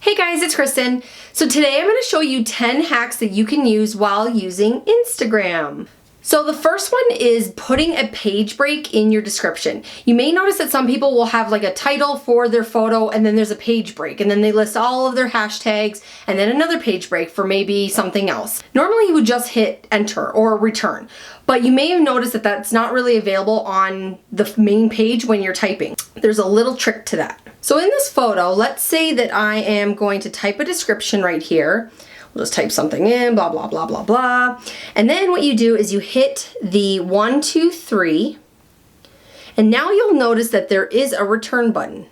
Hey guys, it's Kristen. So today I'm going to show you 10 hacks that you can use while using Instagram. So the first one is putting a page break in your description. You may notice that some people will have like a title for their photo and then there's a page break and then they list all of their hashtags and then another page break for maybe something else. Normally you would just hit enter or return, but you may have noticed that that's not really available on the main page when you're typing. There's a little trick to that. So in this photo, let's say that I am going to type a description right here. We'll just type something in, blah, blah, blah, blah, blah. And then what you do is you hit the 1, 2, 3, and now you'll notice that there is a return button.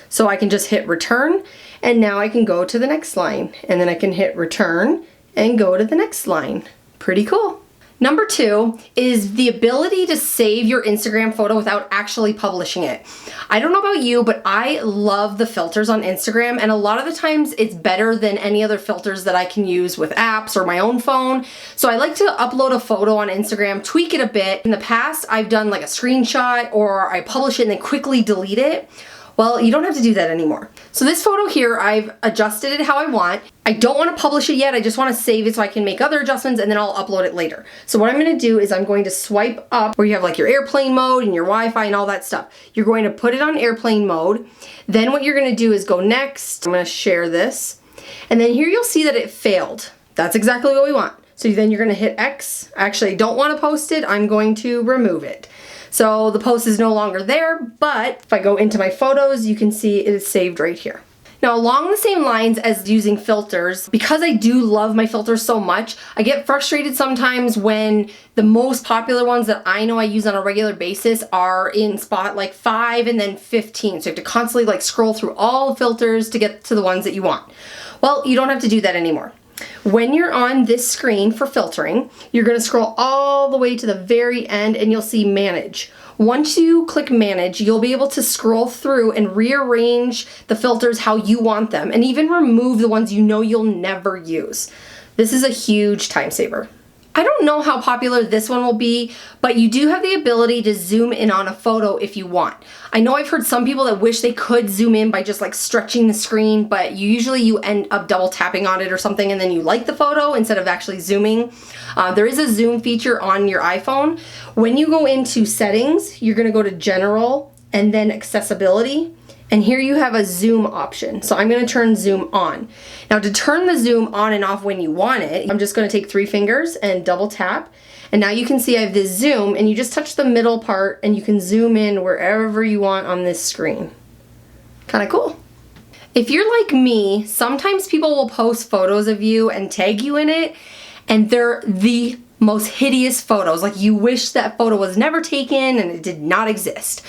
So I can just hit return, and now I can go to the next line, and then I can hit return and go to the next line. Pretty cool. Number 2 is the ability to save your Instagram photo without actually publishing it. I don't know about you, but I love the filters on Instagram, and a lot of the times it's better than any other filters that I can use with apps or my own phone. So I like to upload a photo on Instagram, tweak it a bit. In the past, I've done like a screenshot or I publish it and then quickly delete it. Well, you don't have to do that anymore. So this photo here, I've adjusted it how I want. I don't want to publish it yet. I just want to save it so I can make other adjustments and then I'll upload it later. So what I'm going to do is I'm going to swipe up where you have like your airplane mode and your Wi-Fi and all that stuff. You're going to put it on airplane mode. Then what you're going to do is go next. I'm going to share this. And then here you'll see that it failed. That's exactly what we want. So then you're going to hit X. Actually, I don't want to post it. I'm going to remove it. So the post is no longer there, but if I go into my photos, you can see it is saved right here. Now, along the same lines as using filters, because I do love my filters so much, I get frustrated sometimes when the most popular ones that I know I use on a regular basis are in spot like 5 and then 15. So you have to constantly like scroll through all the filters to get to the ones that you want. Well, you don't have to do that anymore. When you're on this screen for filtering, you're going to scroll all the way to the very end and you'll see manage. Once you click manage, you'll be able to scroll through and rearrange the filters how you want them and even remove the ones you know you'll never use. This is a huge time saver. I don't know how popular this one will be, but you do have the ability to zoom in on a photo if you want. I know I've heard some people that wish they could zoom in by just like stretching the screen, but usually you end up double tapping on it or something and then you like the photo instead of actually zooming. There is a zoom feature on your iPhone. When you go into settings, you're gonna go to general and then accessibility. And here you have a zoom option. So I'm gonna turn zoom on. Now to turn the zoom on and off when you want it, I'm just gonna take 3 fingers and double tap. And now you can see I have this zoom and you just touch the middle part and you can zoom in wherever you want on this screen. Kinda cool. If you're like me, sometimes people will post photos of you and tag you in it and they're the most hideous photos. Like you wish that photo was never taken and it did not exist.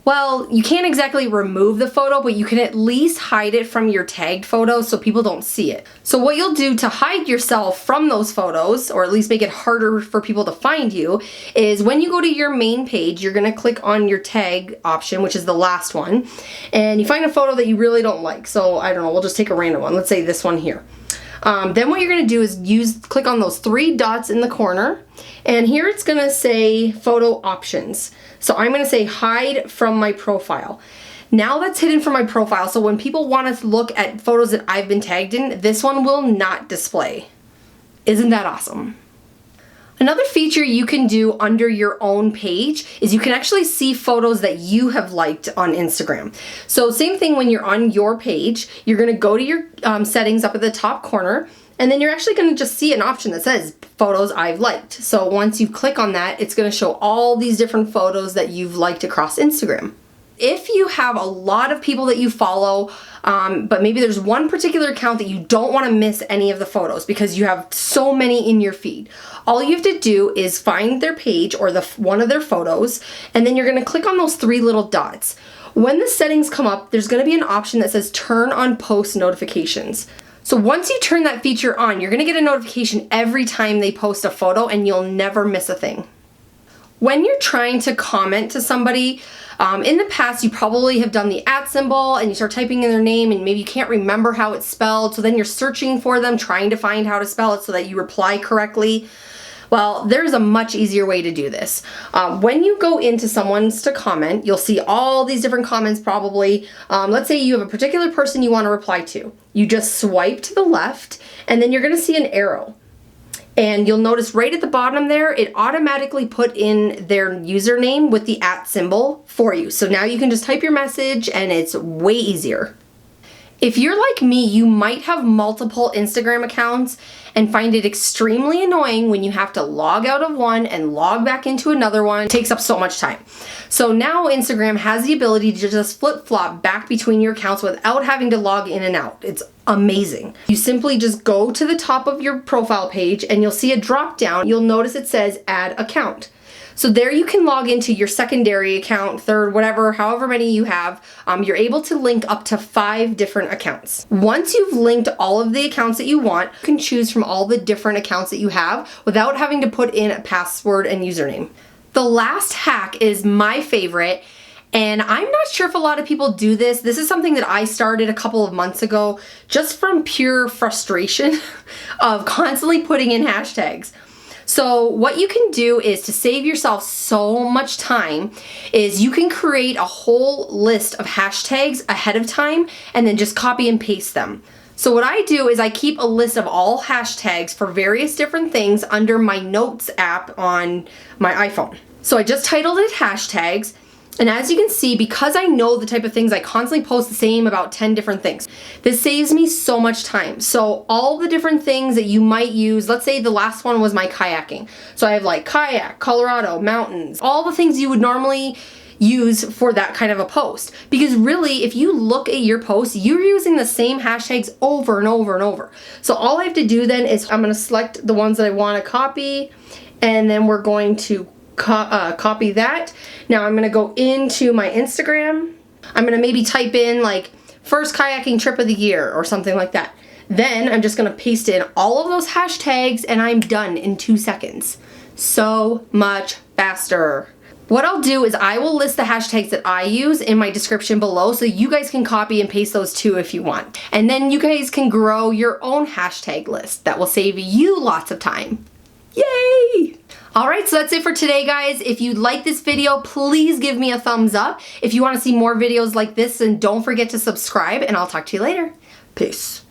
Well, you can't exactly remove the photo, but you can at least hide it from your tagged photos so people don't see it. So what you'll do to hide yourself from those photos, or at least make it harder for people to find you, is when you go to your main page, you're gonna click on your tag option, which is the last one, and you find a photo that you really don't like. So I don't know, we'll just take a random one. Let's say this one here. Then what you're gonna do is click on those 3 dots in the corner, and here it's gonna say photo options. So I'm gonna say hide from my profile. Now that's hidden from my profile, so when people want to look at photos that I've been tagged in, this one will not display. Isn't that awesome? Another feature you can do under your own page is you can actually see photos that you have liked on Instagram. So same thing when you're on your page, you're gonna go to your settings up at the top corner, and then you're actually gonna just see an option that says photos I've liked. So once you click on that, it's gonna show all these different photos that you've liked across Instagram. If you have a lot of people that you follow, but maybe there's one particular account that you don't want to miss any of the photos because you have so many in your feed, all you have to do is find their page or one of their photos, and then you're going to click on those 3 little dots. When the settings come up, there's going to be an option that says turn on post notifications. So once you turn that feature on, you're going to get a notification every time they post a photo and you'll never miss a thing. When you're trying to comment to somebody, in the past you probably have done the @ symbol and you start typing in their name and maybe you can't remember how it's spelled, so then you're searching for them, trying to find how to spell it so that you reply correctly. Well, there's a much easier way to do this. When you go into someone's to comment, you'll see all these different comments probably. Let's say you have a particular person you want to reply to. You just swipe to the left, and then you're going to see an arrow. And you'll notice right at the bottom there, it automatically put in their username with the @ symbol for you. So now you can just type your message and it's way easier. If you're like me, you might have multiple Instagram accounts and find it extremely annoying when you have to log out of one and log back into another one. It takes up so much time. So now Instagram has the ability to just flip-flop back between your accounts without having to log in and out. It's amazing. You simply just go to the top of your profile page and you'll see a drop down. You'll notice it says add account. So there you can log into your secondary account, third, whatever, however many you have. You're able to link up to 5 different accounts. Once you've linked all of the accounts that you want, you can choose from all the different accounts that you have without having to put in a password and username. The last hack is my favorite, and I'm not sure if a lot of people do this. This is something that I started a couple of months ago just from pure frustration of constantly putting in hashtags. So what you can do is, to save yourself so much time, is you can create a whole list of hashtags ahead of time and then just copy and paste them. So what I do is I keep a list of all hashtags for various different things under my notes app on my iPhone. So I just titled it hashtags. And as you can see, because I know the type of things, I constantly post the same about 10 different things. This saves me so much time. So all the different things that you might use, let's say the last one was my kayaking. So I have like kayak, Colorado, mountains, all the things you would normally use for that kind of a post. Because really, if you look at your posts, you're using the same hashtags over and over and over. So all I have to do then is I'm going to select the ones that I want to copy, and then we're going to copy that. Now I'm going to go into my Instagram. I'm going to maybe type in like first kayaking trip of the year or something like that. Then I'm just going to paste in all of those hashtags and I'm done in 2 seconds. So much faster. What I'll do is I will list the hashtags that I use in my description below, so you guys can copy and paste those too if you want. And then you guys can grow your own hashtag list that will save you lots of time. Yay! Alright, so that's it for today, guys. If you like this video, please give me a thumbs up. If you want to see more videos like this, then don't forget to subscribe, and I'll talk to you later. Peace.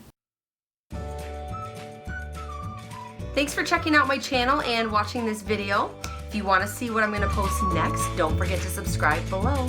Thanks for checking out my channel and watching this video. If you want to see what I'm going to post next, don't forget to subscribe below.